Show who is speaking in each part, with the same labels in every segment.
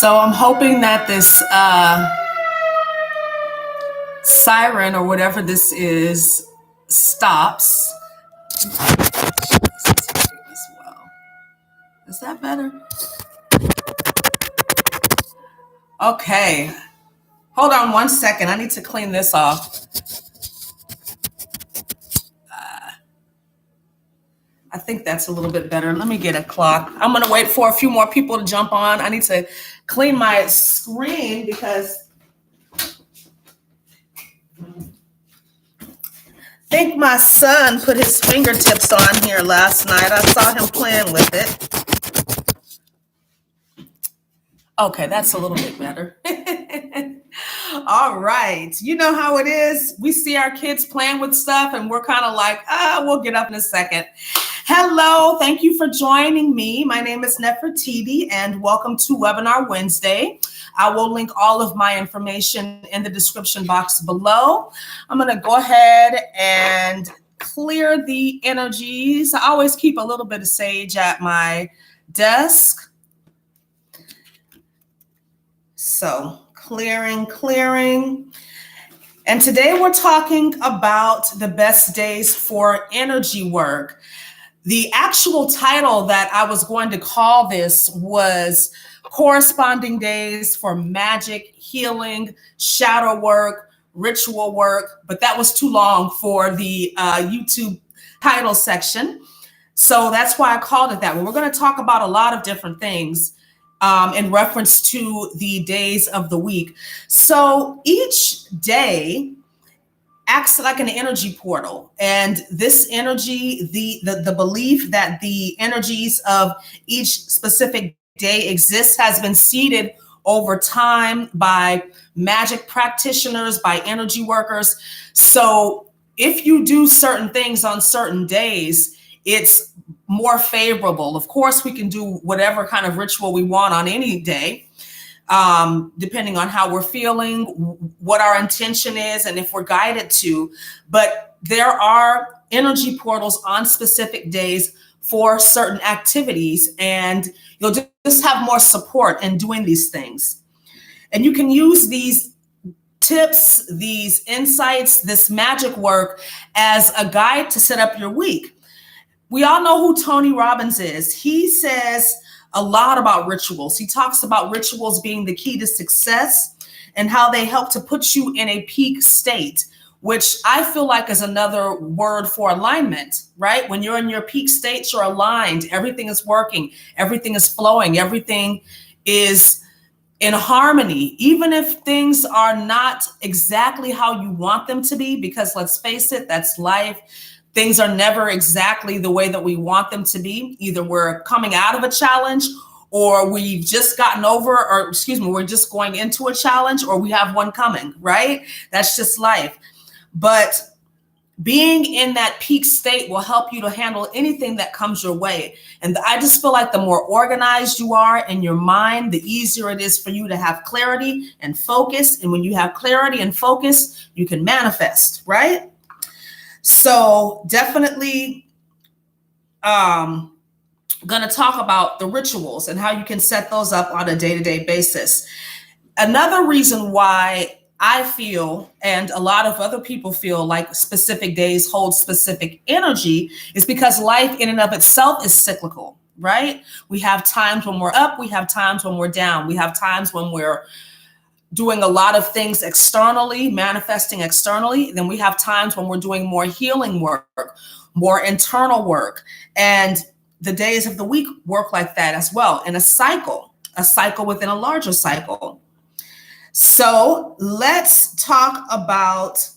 Speaker 1: So I'm hoping that this siren or whatever this is stops. As well. Is that better? Okay. Hold on 1 second. I need to clean this off. I think that's a little bit better. Let me get a clock. I'm going to wait for a few more people to jump on. I need to clean my screen because I think my son put his fingertips on here last night. I saw him playing with it. Okay, that's a little bit better. All right. You know how it is. We see our kids playing with stuff and we're kind of like, we'll get up in a second. Hello. Thank you for joining me. My name is Nefertiti and welcome to Webinar Wednesday. I will link all of my information in the description box below. I'm going to go ahead and clear the energies. I always keep a little bit of sage at my desk. So clearing. And today we're talking about the best days for energy work. The actual title that I was going to call this was Corresponding Days for Magic, Healing, Shadow Work, Ritual Work, but that was too long for the YouTube title section. So that's why I called it that. We're going to talk about a lot of different things in reference to the days of the week. So each day acts like an energy portal, and this energy, the belief that the energies of each specific day exists has been seeded over time by magic practitioners, by energy workers. So if you do certain things on certain days, it's more favorable. Of course, we can do whatever kind of ritual we want on any day, depending on how we're feeling, what our intention is, and if we're guided to. But there are energy portals on specific days for certain activities, and you'll just have more support in doing these things. And you can use these tips, these insights, this magic work as a guide to set up your week. We all know who Tony Robbins is. He says a lot about rituals. He talks about rituals being the key to success and how they help to put you in a peak state, which I feel like is another word for alignment, right? When you're in your peak state, you're aligned. Everything is working. Everything is flowing. Everything is in harmony, even if things are not exactly how you want them to be, because let's face it, that's life. Things are never exactly the way that we want them to be. Either we're coming out of a challenge, or we've just gotten over, or we're just going into a challenge, or we have one coming, right? That's just life. But being in that peak state will help you to handle anything that comes your way. And I just feel like the more organized you are in your mind, the easier it is for you to have clarity and focus. And when you have clarity and focus, you can manifest, right? So definitely going to talk about the rituals and how you can set those up on a day-to-day basis. Another reason why I feel, and a lot of other people feel, like specific days hold specific energy is because life in and of itself is cyclical, right? We have times when we're up, we have times when we're down, we have times when we're doing a lot of things externally, manifesting externally. Then we have times when we're doing more healing work, more internal work. And the days of the week work like that as well, in a cycle within a larger cycle. So let's talk about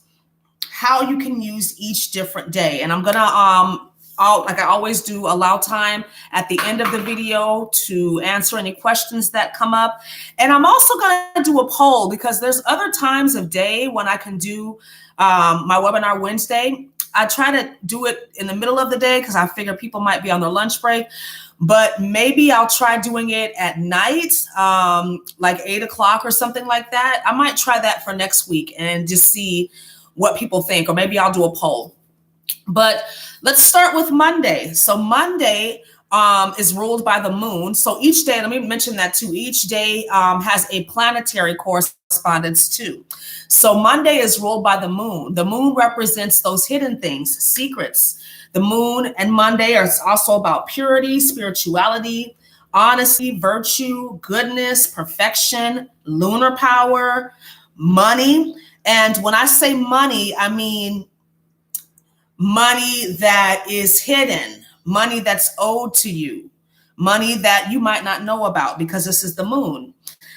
Speaker 1: how you can use each different day. And I'm gonna, like I always do, allow time at the end of the video to answer any questions that come up. And I'm also gonna do a poll because there's other times of day when I can do my Webinar Wednesday. I try to do it in the middle of the day because I figure people might be on their lunch break, but maybe I'll try doing it at night, like 8 o'clock or something like that. I might try that for next week and just see what people think, or maybe I'll do a poll. But let's start with Monday. So Monday, is ruled by the moon. So each day, let me mention that too, each day has a planetary correspondence too. So Monday is ruled by the moon. The moon represents those hidden things, secrets. The moon and Monday are also about purity, spirituality, honesty, virtue, goodness, perfection, lunar power, money. And when I say money, I mean money that is hidden, money that's owed to you, money that you might not know about, because this is the moon.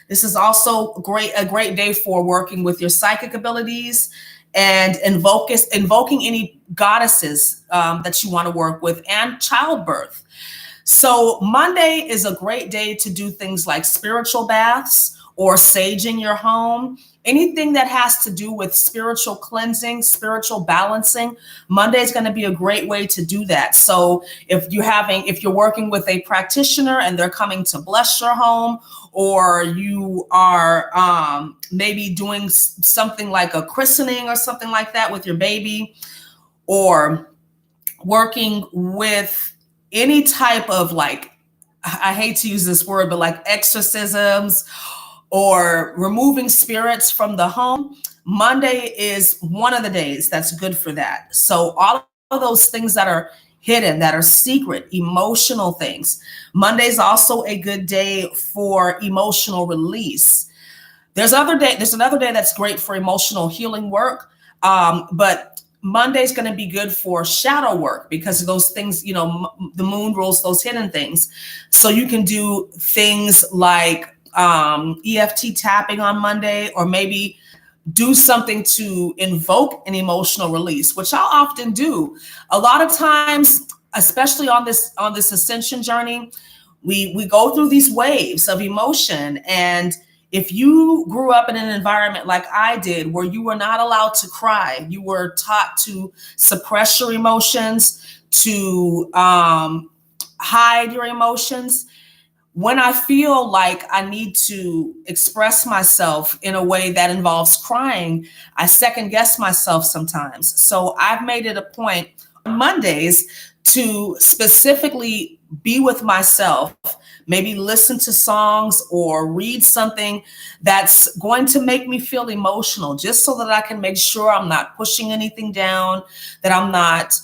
Speaker 1: This is also a great day for working with your psychic abilities and invoking any goddesses that you want to work with, and childbirth. So Monday is a great day to do things like spiritual baths or saging your home. Anything that has to do with spiritual cleansing, spiritual balancing, Monday is going to be a great way to do that. So if you're working with a practitioner and they're coming to bless your home, or you are maybe doing something like a christening or something like that with your baby, or working with any type of, like, I hate to use this word, but like exorcisms or removing spirits from the home, Monday is one of the days that's good for that. So all of those things that are hidden, that are secret, emotional things. Monday's also a good day for emotional release. There's another day that's great for emotional healing work, but Monday's going to be good for shadow work, because of those things, the moon rules those hidden things. So you can do things like EFT tapping on Monday, or maybe do something to invoke an emotional release, which I'll often do. A lot of times, especially on this ascension journey, we go through these waves of emotion. And if you grew up in an environment like I did, where you were not allowed to cry, you were taught to suppress your emotions, to hide your emotions. When I feel like I need to express myself in a way that involves crying, I second guess myself sometimes. So I've made it a point on Mondays to specifically be with myself, maybe listen to songs or read something that's going to make me feel emotional, just so that I can make sure I'm not pushing anything down, that I'm not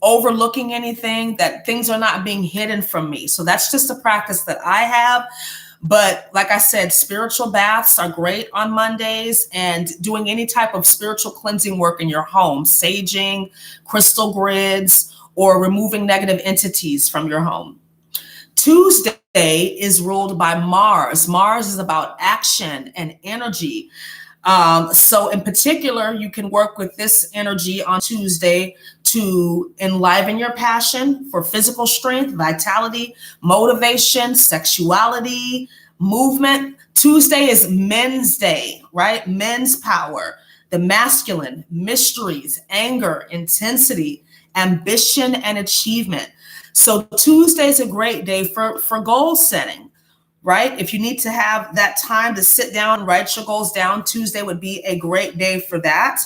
Speaker 1: overlooking anything, that things are not being hidden from me. So that's just a practice that I have. But like I said, spiritual baths are great on Mondays, and doing any type of spiritual cleansing work in your home, saging, crystal grids, or removing negative entities from your home. Tuesday is ruled by Mars. Mars is about action and energy. So in particular, you can work with this energy on Tuesday to enliven your passion for physical strength, vitality, motivation, sexuality, movement. Tuesday is Men's Day, right? Men's power, the masculine, mysteries, anger, intensity, ambition, and achievement. So Tuesday is a great day for goal setting, right? If you need to have that time to sit down and write your goals down, Tuesday would be a great day for that.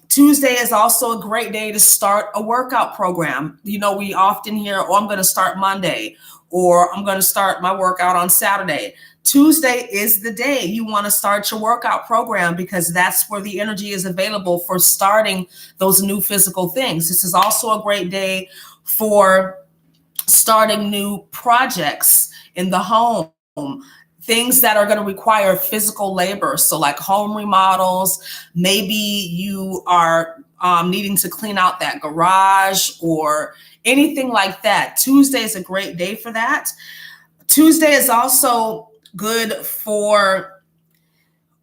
Speaker 1: Tuesday is also a great day to start a workout program. We often hear, oh, I'm going to start Monday, or I'm going to start my workout on Saturday. Tuesday is the day you want to start your workout program, because that's where the energy is available for starting those new physical things. This is also a great day for starting new projects in the home, things that are going to require physical labor. So like home remodels, maybe you are needing to clean out that garage or anything like that. Tuesday is a great day for that. Tuesday is also good for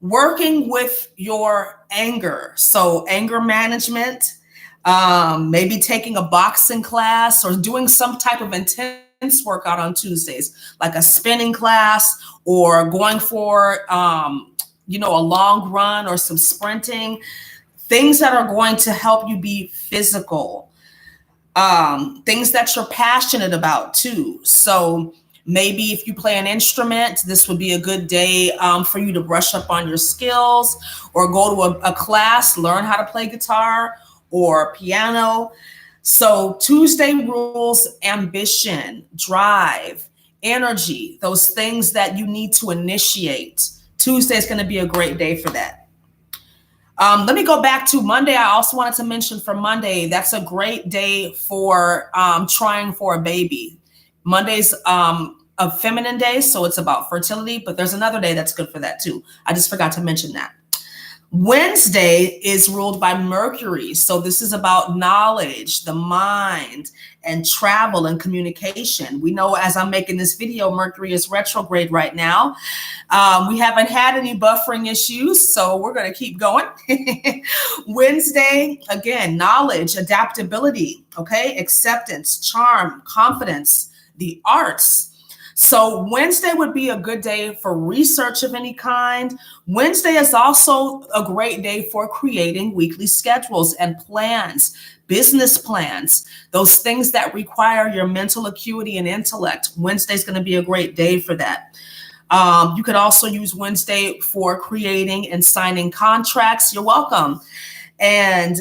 Speaker 1: working with your anger. So anger management, maybe taking a boxing class or doing some type of intense workout on Tuesdays, like a spinning class, or going for, a long run or some sprinting, things that are going to help you be physical, things that you're passionate about too. So maybe if you play an instrument, this would be a good day for you to brush up on your skills, or go to a class, learn how to play guitar or piano. So Tuesday rules ambition, drive, energy, those things that you need to initiate. Tuesday is going to be a great day for that. Let me go back to Monday. I also wanted to mention for Monday, that's a great day for trying for a baby. Monday's a feminine day, so it's about fertility, but there's another day that's good for that too. I just forgot to mention that. Wednesday is ruled by Mercury. So this is about knowledge, the mind, and travel and communication. We know as I'm making this video, Mercury is retrograde right now. We haven't had any buffering issues, so we're going to keep going. Wednesday, again, knowledge, adaptability, okay, acceptance, charm, confidence, the arts. So Wednesday would be a good day for research of any kind. Wednesday is also a great day for creating weekly schedules and plans, business plans, those things that require your mental acuity and intellect. Wednesday is going to be a great day for that. You could also use Wednesday for creating and signing contracts. You're welcome. And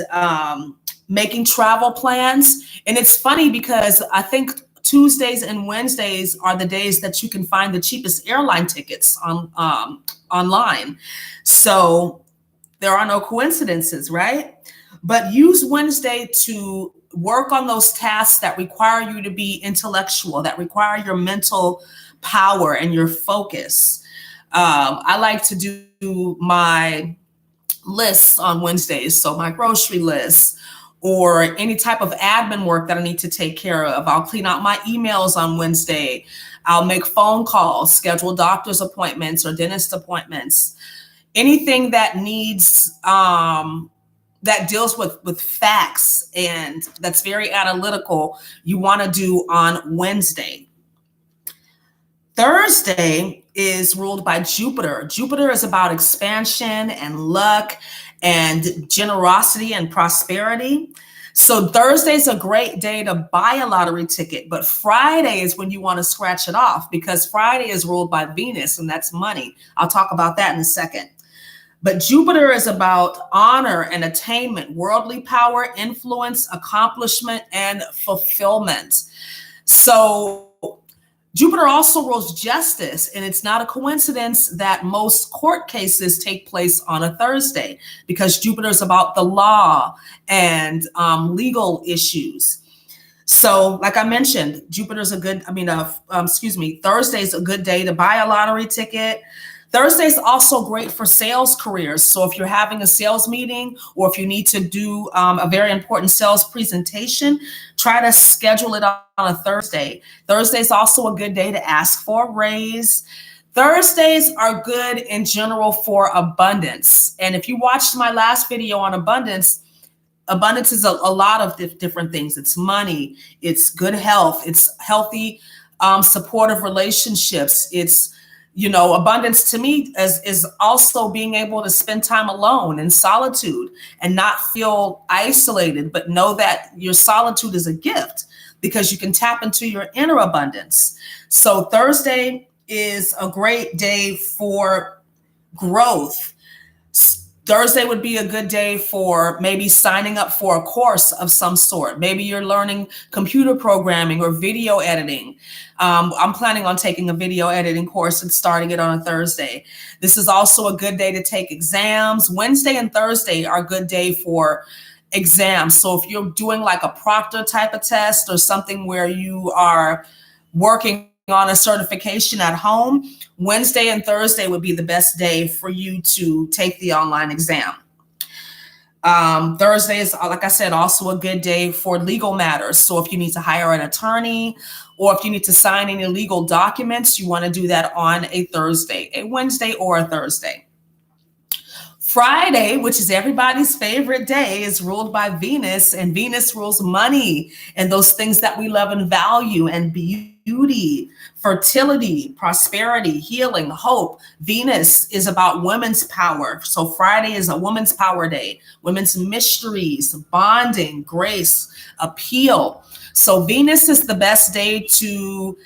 Speaker 1: making travel plans. And it's funny because I think Tuesdays and Wednesdays are the days that you can find the cheapest airline tickets online. So there are no coincidences, right? But use Wednesday to work on those tasks that require you to be intellectual, that require your mental power and your focus. I like to do my lists on Wednesdays, so my grocery lists, or any type of admin work that I need to take care of. I'll clean out my emails on Wednesday. I'll make phone calls, schedule doctor's appointments or dentist appointments. Anything that needs, that deals with facts and that's very analytical, you want to do on Wednesday. Thursday is ruled by Jupiter. Jupiter is about expansion and luck and generosity and prosperity. So Thursday is a great day to buy a lottery ticket, but Friday is when you want to scratch it off because Friday is ruled by Venus and that's money. I'll talk about that in a second. But Jupiter is about honor and attainment, worldly power, influence, accomplishment, and fulfillment. So Jupiter also rules justice, and it's not a coincidence that most court cases take place on a Thursday because Jupiter is about the law and legal issues. So like I mentioned, Thursday's a good day to buy a lottery ticket. Thursday is also great for sales careers. So if you're having a sales meeting or if you need to do a very important sales presentation, try to schedule it on a Thursday. Thursday is also a good day to ask for a raise. Thursdays are good in general for abundance. And if you watched my last video on abundance, abundance is a lot of different things. It's money, it's good health, it's healthy, supportive relationships. It's abundance to me is also being able to spend time alone in solitude and not feel isolated, but know that your solitude is a gift because you can tap into your inner abundance. So Thursday is a great day for growth. Thursday would be a good day for maybe signing up for a course of some sort. Maybe you're learning computer programming or video editing. I'm planning on taking a video editing course and starting it on a Thursday. This is also a good day to take exams. Wednesday and Thursday are a good day for exams. So if you're doing like a proctor type of test or something where you are working on a certification at home, Wednesday and Thursday would be the best day for you to take the online exam. Thursday is, like I said, also a good day for legal matters. So if you need to hire an attorney or if you need to sign any legal documents, you want to do that on a Thursday, a Wednesday or a Thursday. Friday, which is everybody's favorite day, is ruled by Venus, and Venus rules money and those things that we love and value and beauty, fertility, prosperity, healing, hope. Venus is about women's power. So Friday is a women's power day, women's mysteries, bonding, grace, appeal. So Venus is the best day to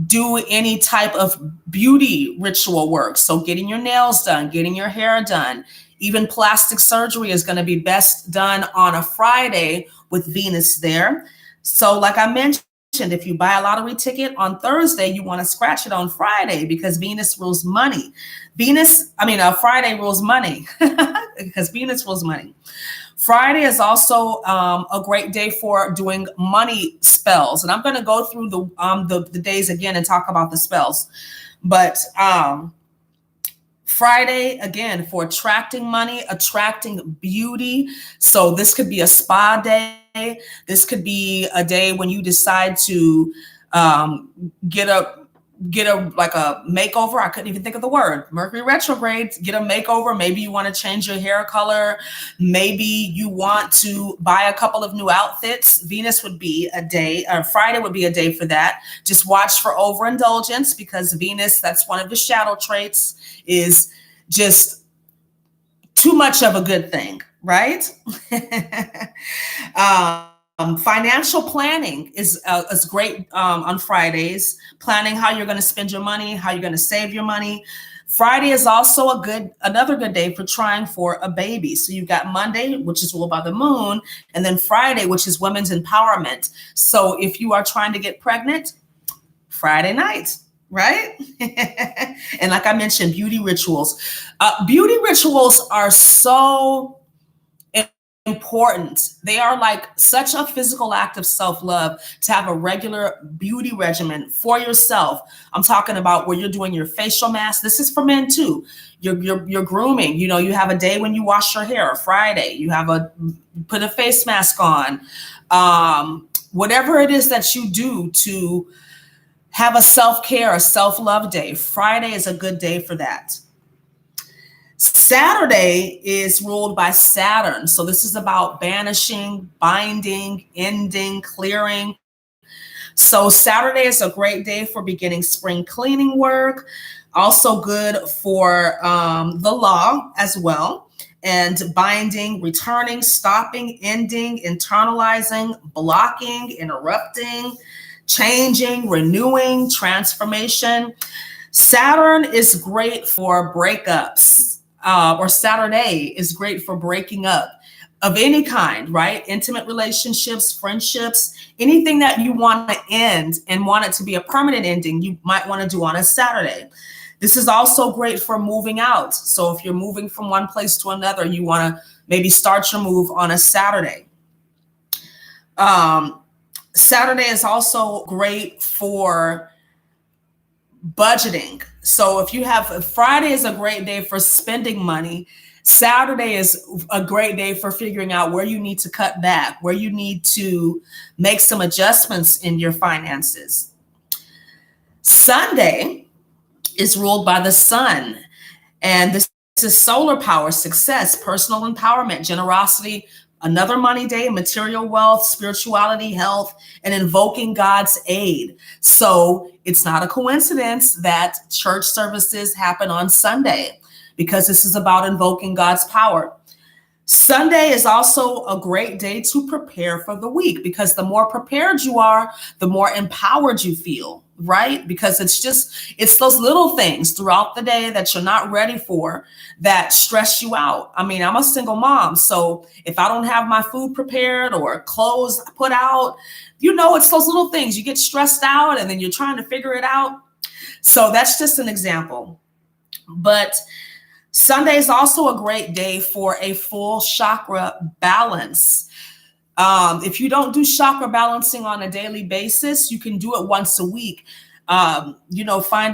Speaker 1: do any type of beauty ritual work. So getting your nails done, getting your hair done, Even plastic surgery is going to be best done on a Friday with Venus there. So like I mentioned, if you buy a lottery ticket on Thursday, you want to scratch it on Friday because Venus rules money. Friday rules money because Venus rules money. Friday is also a great day for doing money spells. And I'm going to go through the days again and talk about the spells. But Friday, again, for attracting money, attracting beauty. So this could be a spa day. This could be a day when you decide to get a makeover. I couldn't even think of the word. Mercury retrograde, get a makeover. Maybe you want to change your hair color. Maybe you want to buy a couple of new outfits. Venus would be a day, or Friday would be a day for that. Just watch for overindulgence because Venus, that's one of the shadow traits, is just too much of a good thing, right? Financial planning is great on Fridays. Planning how you're going to spend your money, how you're going to save your money. Friday is also another good day for trying for a baby. So you've got Monday, which is ruled by the moon, and then Friday, which is women's empowerment. So if you are trying to get pregnant, Friday night, right? And like I mentioned, beauty rituals. Beauty rituals are so important. They are like such a physical act of self-love to have a regular beauty regimen for yourself. I'm talking about where you're doing your facial mask. This is for men too. You're grooming. You know, you have a day when you wash your hair, Friday. You put a face mask on. Whatever it is that you do to have a self-care, a self-love day, Friday is a good day for that. Saturday is ruled by Saturn. So this is about banishing, binding, ending, clearing. So Saturday is a great day for beginning spring cleaning work. Also good for the law as well. And binding, returning, stopping, ending, internalizing, blocking, interrupting, changing, renewing, transformation. Saturn is great for breakups. Or Saturday is great for breaking up of any kind, right? Intimate relationships, friendships, anything that you want to end and want it to be a permanent ending, you might want to do on a Saturday. This is also great for moving out. So if you're moving from one place to another, you want to maybe start your move on a Saturday. Saturday is also great for budgeting. So if you have Friday is a great day for spending money. Saturday is a great day for figuring out where you need to cut back, where you need to make some adjustments in your finances. Sunday is ruled by the sun. And this is solar power, success, personal empowerment, generosity, another money day, material wealth, spirituality, health, and invoking God's aid. So it's not a coincidence that church services happen on Sunday because this is about invoking God's power. Sunday is also a great day to prepare for the week because the more prepared you are, the more empowered you feel, right? Because it's those little things throughout the day that you're not ready for that stress you out. I mean, I'm a single mom, so if I don't have my food prepared or clothes put out, it's those little things. You get stressed out and then you're trying to figure it out. So that's just an example. But Sunday is also a great day for a full chakra balance. If you don't do chakra balancing on a daily basis, you can do it once a week. Find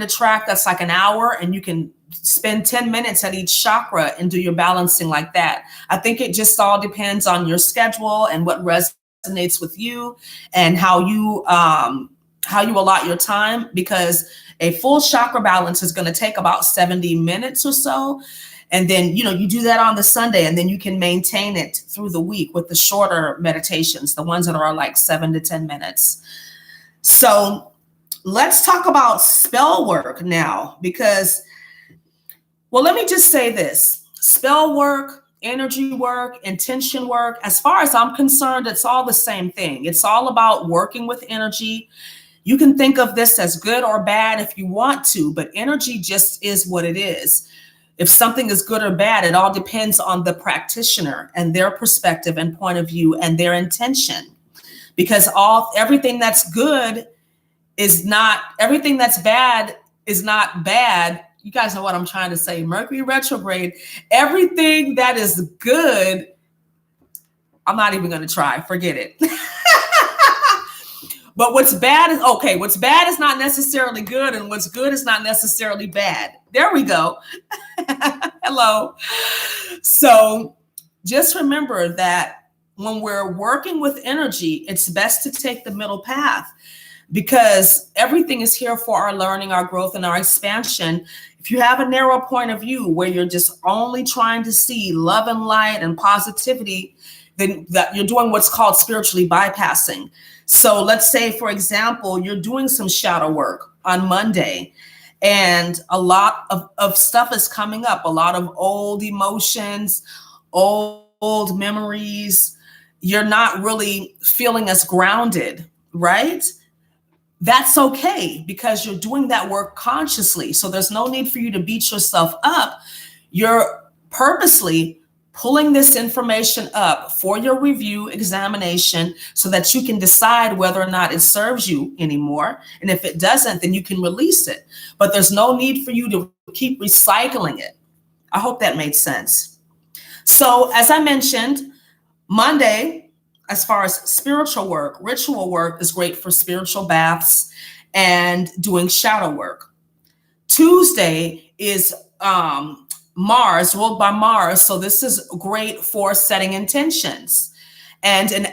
Speaker 1: a track that's like an hour and you can spend 10 minutes at each chakra and do your balancing like that. I think it just all depends on your schedule and what resonates with you and how you allot your time, because a full chakra balance is going to take about 70 minutes or so. And then, you do that on the Sunday and then you can maintain it through the week with the shorter meditations, the ones that are like 7 to 10 minutes. So let's talk about spell work now, because, let me just say this. Spell work, energy work, intention work, as far as I'm concerned, it's all the same thing. It's all about working with energy. You can think of this as good or bad if you want to, but energy just is what it is. if something is good or bad, it all depends on the practitioner and their perspective and point of view and their intention. Because everything that's good is not, everything that's bad is not bad. You guys know what I'm trying to say. Mercury retrograde, everything that is good, I'm not even going to try. Forget it. But what's bad is okay. What's bad is not necessarily good, and what's good is not necessarily bad. There we go. Hello. So just remember that when we're working with energy, it's best to take the middle path, because everything is here for our learning, our growth, and our expansion. If you have a narrow point of view where you're just only trying to see love and light and positivity, then that you're doing what's called spiritually bypassing. So let's say, for example, you're doing some shadow work on Monday, and a lot of stuff is coming up, a lot of old emotions, old memories. You're not really feeling as grounded, right? That's okay, because you're doing that work consciously. So there's no need for you to beat yourself up. You're purposely pulling this information up for your review examination so that you can decide whether or not it serves you anymore. And if it doesn't, then you can release it. But there's no need for you to keep recycling it. I hope that made sense. So as I mentioned, Monday, as far as spiritual work, ritual work is great for spiritual baths and doing shadow work. Tuesday is Mars, ruled by Mars. So this is great for setting intentions and an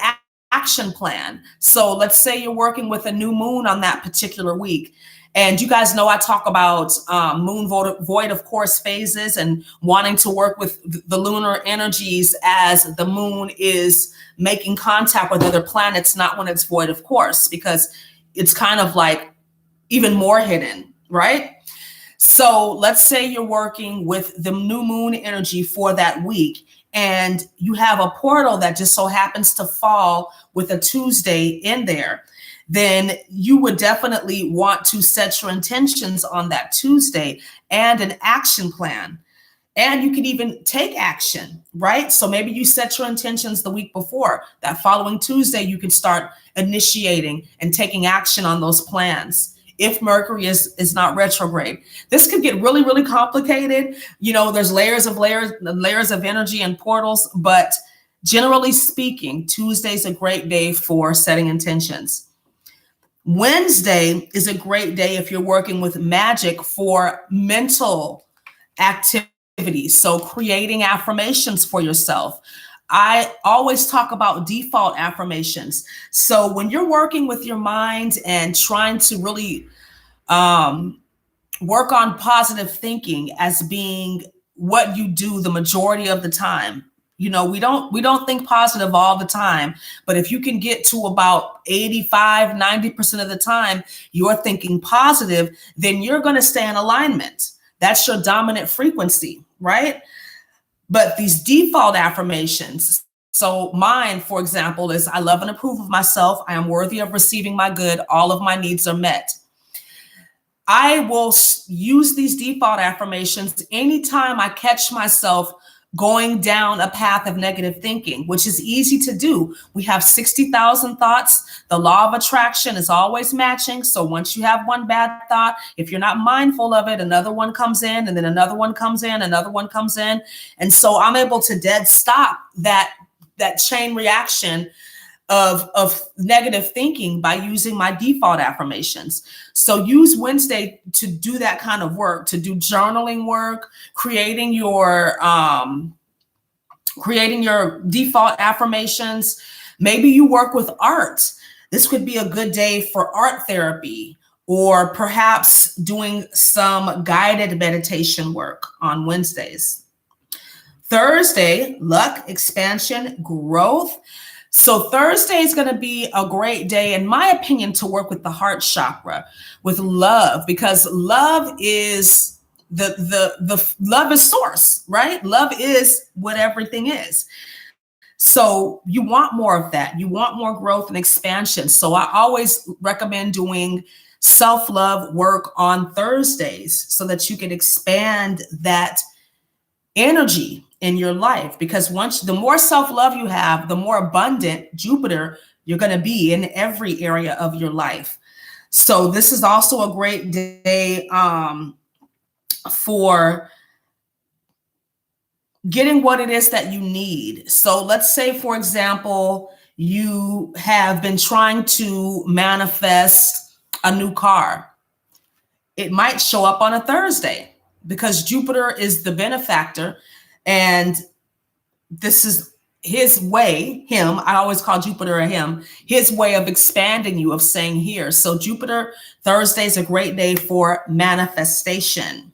Speaker 1: action plan. So let's say you're working with a new moon on that particular week. And you guys know I talk about moon void of course phases and wanting to work with the lunar energies as the moon is making contact with other planets, not when it's void of course, because it's kind of like even more hidden, right? So let's say you're working with the new moon energy for that week, and you have a portal that just so happens to fall with a Tuesday in there. Then you would definitely want to set your intentions on that Tuesday and an action plan. And you can even take action, right? So maybe you set your intentions the week before. That following Tuesday, you can start initiating and taking action on those plans if Mercury is not retrograde. This could get really, really complicated. You know, there's layers of energy and portals, but generally speaking, Tuesday's a great day for setting intentions. Wednesday is a great day if you're working with magic for mental activities. So creating affirmations for yourself. I always talk about default affirmations. So when you're working with your mind and trying to really work on positive thinking as being what you do the majority of the time, you know, we don't think positive all the time, but if you can get to about 85, 90% of the time you're thinking positive, then you're going to stay in alignment. That's your dominant frequency, right? But these default affirmations, so mine, for example, is I love and approve of myself. I am worthy of receiving my good. All of my needs are met. I will use these default affirmations anytime I catch myself going down a path of negative thinking, which is easy to do. We have 60,000 thoughts. The law of attraction is always matching. So once you have one bad thought, if you're not mindful of it, another one comes in, and then another one comes in, another one comes in. And so I'm able to dead stop that chain reaction of negative thinking by using my default affirmations. So use Wednesday to do that kind of work, to do journaling work, creating your default affirmations. Maybe you work with art. This could be a good day for art therapy, or perhaps doing some guided meditation work on Wednesdays. Thursday, luck, expansion, growth. So Thursday is going to be a great day, in my opinion, to work with the heart chakra, with love, because love is the love is source, right? Love is what everything is. So you want more of that. You want more growth and expansion. So I always recommend doing self-love work on Thursdays so that you can expand that energy in your life, because the more self-love you have, the more abundant Jupiter you're going to be in every area of your life. So this is also a great day for getting what it is that you need. So let's say, for example, you have been trying to manifest a new car. It might show up on a Thursday because Jupiter is the benefactor, and this is his way, I always call Jupiter a him, his way of expanding you, of saying here. So Jupiter, Thursday is a great day for manifestation.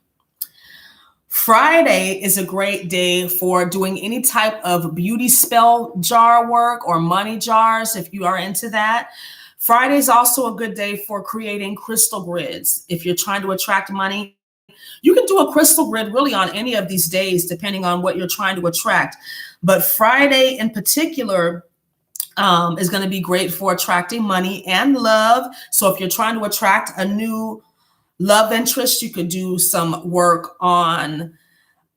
Speaker 1: Friday is a great day for doing any type of beauty spell jar work or money jars, if you are into that. Friday is also a good day for creating crystal grids. If you're trying to attract money, you can do a crystal grid really on any of these days, depending on what you're trying to attract. But Friday in particular is going to be great for attracting money and love. So if you're trying to attract a new love interest, you could do some work on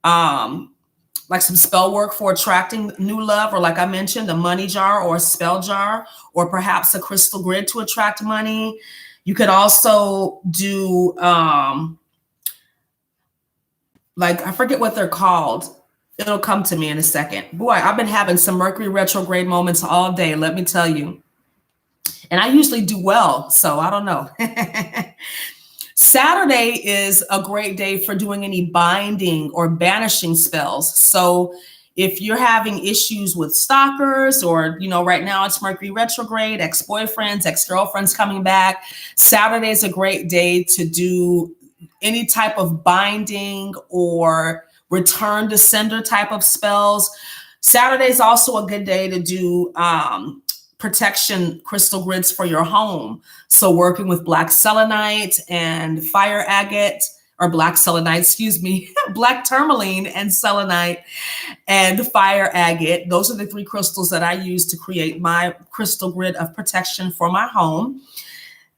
Speaker 1: like some spell work for attracting new love, or like I mentioned, a money jar or a spell jar, or perhaps a crystal grid to attract money. You could also do like, I forget what they're called. It'll come to me in a second. Boy, I've been having some Mercury retrograde moments all day, let me tell you. And I usually do well, so I don't know. Saturday is a great day for doing any binding or banishing spells. So if you're having issues with stalkers, or, right now it's Mercury retrograde, ex-boyfriends, ex-girlfriends coming back, Saturday is a great day to do any type of binding or return to sender type of spells. Saturday is also a good day to do protection crystal grids for your home. So working with black selenite and fire agate, or black selenite, black tourmaline and selenite and fire agate. Those are the three crystals that I use to create my crystal grid of protection for my home.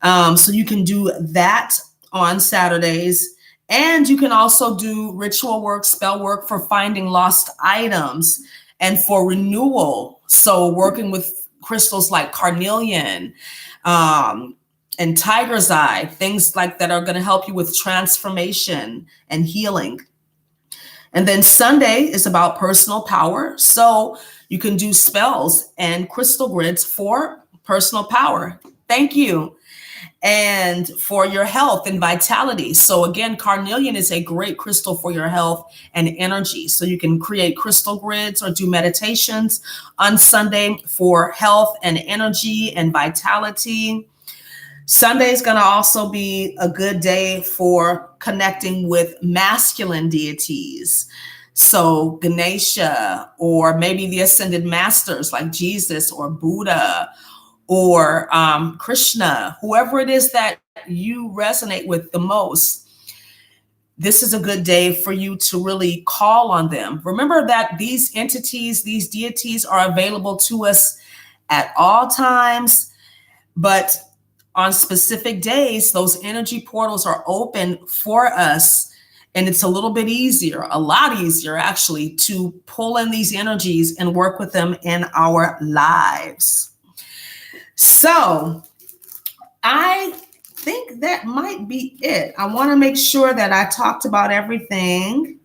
Speaker 1: So you can do that on Saturdays. And you can also do ritual work, spell work for finding lost items and for renewal. So working with crystals like carnelian and tiger's eye, things like that are going to help you with transformation and healing. And then Sunday is about personal power. So you can do spells and crystal grids for personal power. Thank you. And for your health and vitality. So again, carnelian is a great crystal for your health and energy. So you can create crystal grids or do meditations on Sunday for health and energy and vitality. Sunday is going to also be a good day for connecting with masculine deities. So Ganesha, or maybe the ascended masters like Jesus or Buddha, or Krishna, whoever it is that you resonate with the most. This is a good day for you to really call on them. Remember that these entities, these deities are available to us at all times, but on specific days, those energy portals are open for us. And it's a little bit easier, a lot easier actually, to pull in these energies and work with them in our lives. So I think that might be it. I want to make sure that I talked about everything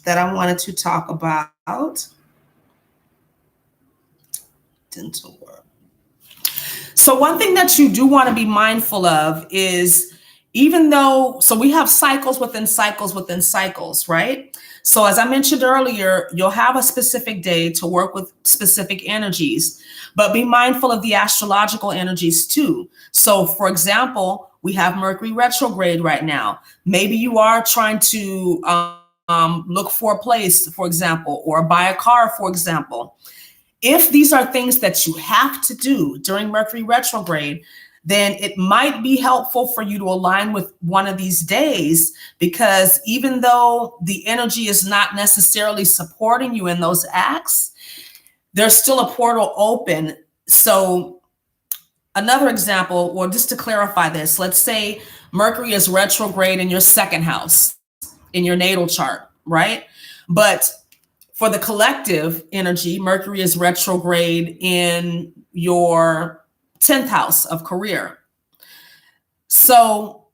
Speaker 1: that I wanted to talk about. Dental work. So one thing that you do want to be mindful of is, even though, so we have cycles within cycles within cycles, right? So as I mentioned earlier, you'll have a specific day to work with specific energies, but be mindful of the astrological energies too. So for example, we have Mercury retrograde right now. Maybe you are trying to look for a place, for example, or buy a car, for example. If these are things that you have to do during Mercury retrograde, then it might be helpful for you to align with one of these days, because even though the energy is not necessarily supporting you in those acts, there's still a portal open. So another example, or just to clarify this, let's say Mercury is retrograde in your second house in your natal chart, right? But for the collective energy, Mercury is retrograde in your 10th house of career. So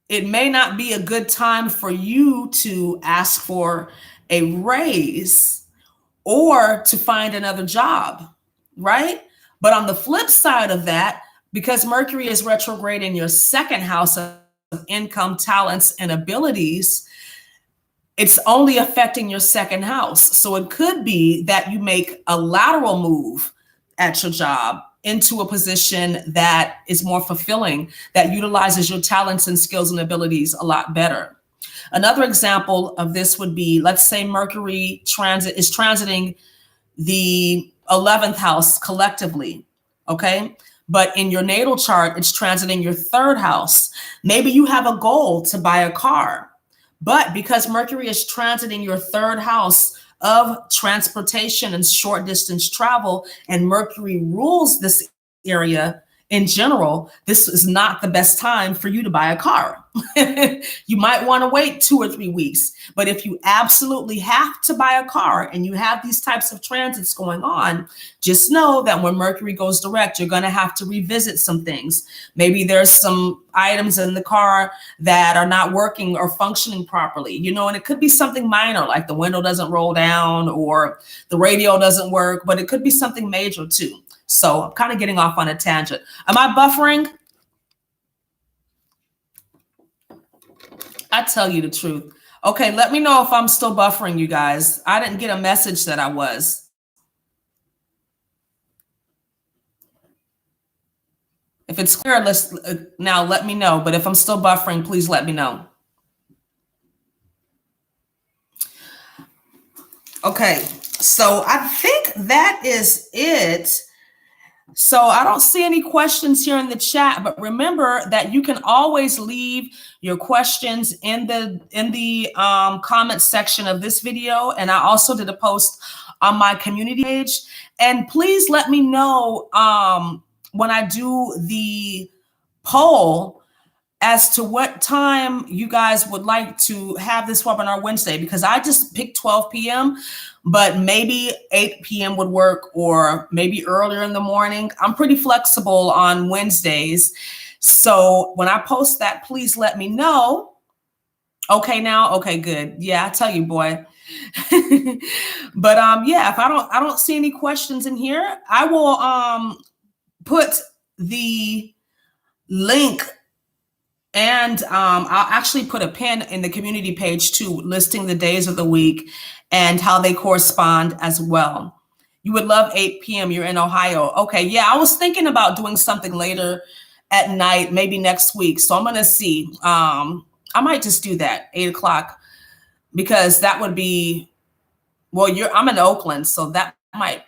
Speaker 1: it may not be a good time for you to ask for a raise or to find another job, right? But on the flip side of that, because Mercury is retrograde in your second house of income, talents, and abilities, it's only affecting your second house. So it could be that you make a lateral move at your job into a position that is more fulfilling, that utilizes your talents and skills and abilities a lot better. Another example of this would be, let's say Mercury is transiting the 11th house collectively, okay? But in your natal chart, it's transiting your third house. Maybe you have a goal to buy a car, but because Mercury is transiting your third house of transportation and short distance travel, and Mercury rules this area in general, this is not the best time for you to buy a car. You might want to wait 2 or 3 weeks. But if you absolutely have to buy a car and you have these types of transits going on, just know that when Mercury goes direct, you're going to have to revisit some things. Maybe there's some items in the car that are not working or functioning properly, and it could be something minor, like the window doesn't roll down or the radio doesn't work, but it could be something major too. So I'm kind of getting off on a tangent. Am I buffering? I tell you the truth. Okay, let me know if I'm still buffering, you guys. I didn't get a message that I was. If it's clear, now let me know. But if I'm still buffering, please let me know. Okay, so I think that is it. So I don't see any questions here in the chat, but remember that you can always leave your questions in the comment section of this video. And I also did a post on my community page. And please let me know when I do the poll as to what time you guys would like to have this webinar Wednesday, because I just picked 12 p.m., but maybe 8 p.m. would work, or maybe earlier in the morning. I'm pretty flexible on Wednesdays. So when I post that, please let me know. Okay, now? Okay, good. Yeah, I tell you, boy. But yeah, if I don't see any questions in here, I will put the link. And I'll actually put a pin in the community page too, listing the days of the week and how they correspond as well. You would love 8 p.m. You're in Ohio. Okay, yeah, I was thinking about doing something later at night, maybe next week. So I'm going to see. I might just do that, 8 o'clock, because that would be, well, I'm in Oakland, so that might